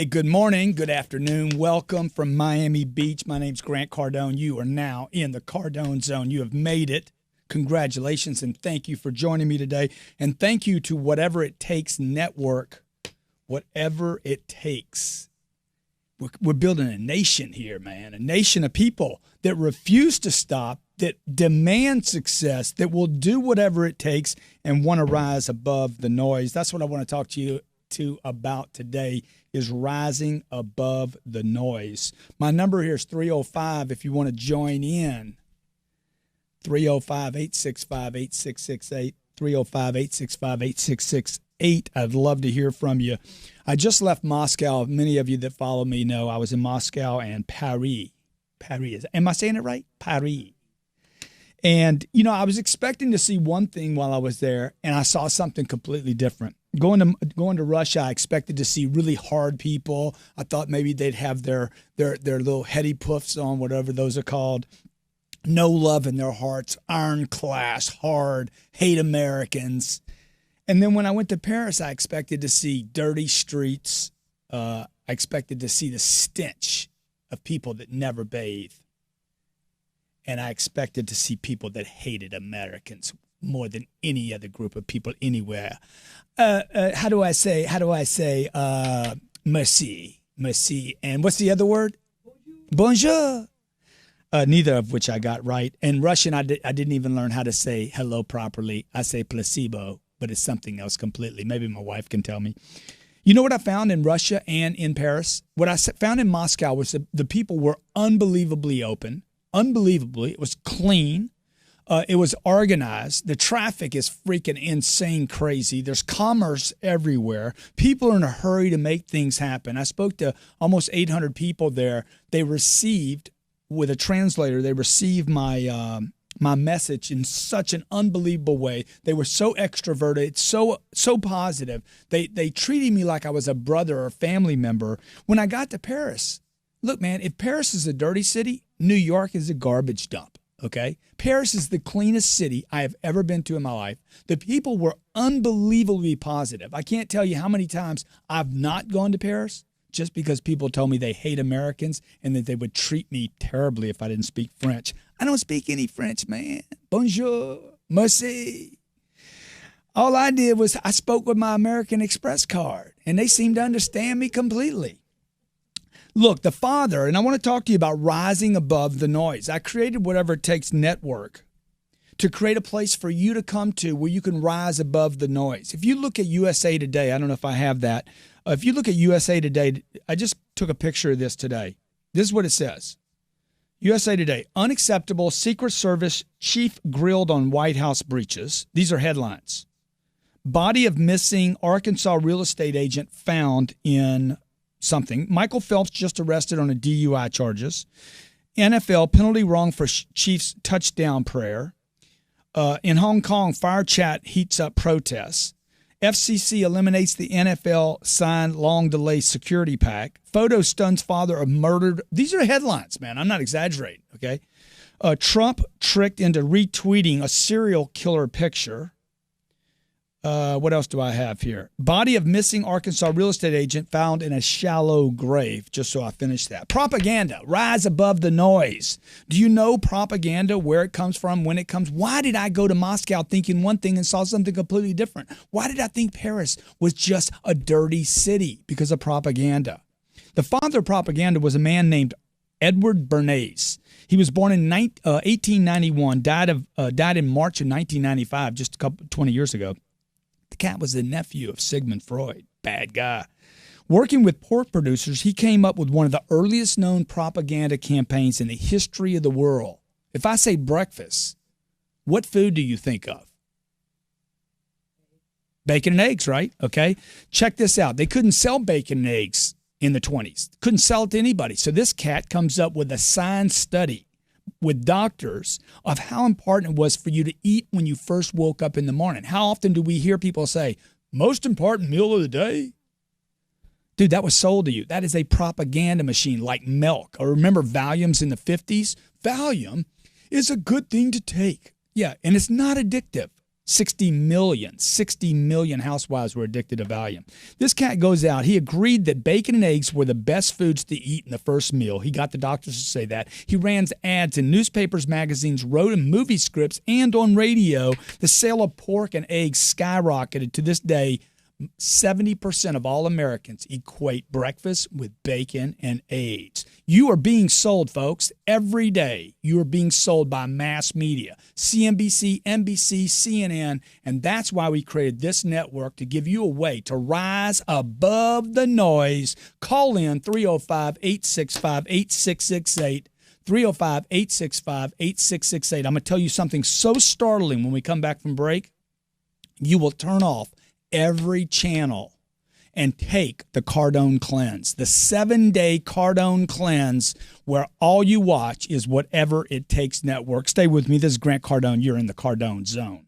Hey, good morning, good afternoon. Welcome from Miami Beach. My name's Grant Cardone. You are now in the Cardone Zone. You have made it. Congratulations, and thank you for joining me today. And thank you to Whatever It Takes Network. Whatever it takes. We're building a nation here, man. A nation of people that refuse to stop, that demand success, that will do whatever it takes and want to rise above the noise. That's what I want to talk to you about today, is rising above the noise. My number here is 305 if you want to join in. 305-865-8668, 305-865-8668. I'd love to hear from you. I just left Moscow. Many of you that follow me know I was in Moscow and Paris. Am I saying it right? Paris. And, you know, I was expecting to see one thing while I was there, and I saw something completely different. Going to Russia, I expected to see really hard people. I thought maybe they'd have their little heady puffs on, whatever those are called. No love in their hearts, iron class, hard, hate Americans. And then when I went to Paris, I expected to see dirty streets. I expected to see the stench of people that never bathe. And I expected to see people that hated Americans more than any other group of people anywhere. How do I say, merci, and what's the other word? Bonjour. Neither of which I got right. In Russian, I didn't even learn how to say hello properly. I say placebo, but it's something else completely. Maybe my wife can tell me. You know what I found in Russia and in Paris? What I found in Moscow was the people were unbelievably open. Unbelievably. It was clean. It was organized. The traffic is freaking insane crazy. There's commerce everywhere. People are in a hurry to make things happen. I spoke to almost 800 people there. They received, with a translator, they received my message in such an unbelievable way. They were so extroverted, so positive. They treated me like I was a brother or a family member. When I got to Paris, look, man, if Paris is a dirty city, New York is a garbage dump, okay? Paris is the cleanest city I have ever been to in my life. The people were unbelievably positive. I can't tell you how many times I've not gone to Paris just because people told me they hate Americans and that they would treat me terribly if I didn't speak French. I don't speak any French, man. Bonjour, merci. All I did was I spoke with my American Express card, and they seemed to understand me completely. Look, the Father, and I want to talk to you about rising above the noise. I created Whatever It Takes Network to create a place for you to come to where you can rise above the noise. If you look at USA Today, I don't know if I have that. If you look at USA Today, I just took a picture of this today. This is what it says. USA Today, unacceptable, Secret Service chief grilled on White House breaches. These are headlines. Body of missing Arkansas real estate agent found in something. Michael Phelps just arrested on a DUI charges. NFL penalty wrong for Chiefs touchdown prayer. In Hong Kong, fire chat heats up protests. FCC eliminates the NFL signed long delay security pack. Photo stuns father of murdered. These are headlines, man. I'm not exaggerating, okay? Trump tricked into retweeting a serial killer picture. What else do I have here? Body of missing Arkansas real estate agent found in a shallow grave, just so I finish that. Propaganda, rise above the noise. Do you know propaganda, where it comes from, when it comes? Why did I go to Moscow thinking one thing and saw something completely different? Why did I think Paris was just a dirty city? Because of propaganda. The father of propaganda was a man named Edward Bernays. He was born in 1891, died in March of 1995, just 20 years ago. The cat was the nephew of Sigmund Freud. Bad guy. Working with pork producers, he came up with one of the earliest known propaganda campaigns in the history of the world. If I say breakfast, what food do you think of? Bacon and eggs, right? Okay. Check this out. They couldn't sell bacon and eggs in the 20s. Couldn't sell it to anybody. So this cat comes up with a science study with doctors of how important it was for you to eat when you first woke up in the morning. How often do we hear people say, most important meal of the day? Dude, that was sold to you. That is a propaganda machine like milk. Or remember Valiums in the 50s? Valium is a good thing to take. Yeah, and it's not addictive. 60 million housewives were addicted to Valium. This cat goes out. He agreed that bacon and eggs were the best foods to eat in the first meal. He got the doctors to say that. He ran ads in newspapers, magazines, wrote in movie scripts, and on radio. The sale of pork and eggs skyrocketed. To this day, 70% of all Americans equate breakfast with bacon and eggs. You are being sold, folks, every day. You are being sold by mass media, CNBC, NBC, CNN, and that's why we created this network, to give you a way to rise above the noise. Call in 305-865-8668. 305-865-8668. I'm going to tell you something so startling when we come back from break. You will turn off every channel and take the Cardone Cleanse, the 7-day Cardone Cleanse, where all you watch is Whatever It Takes Network. Stay with me. This is Grant Cardone. You're in the Cardone Zone.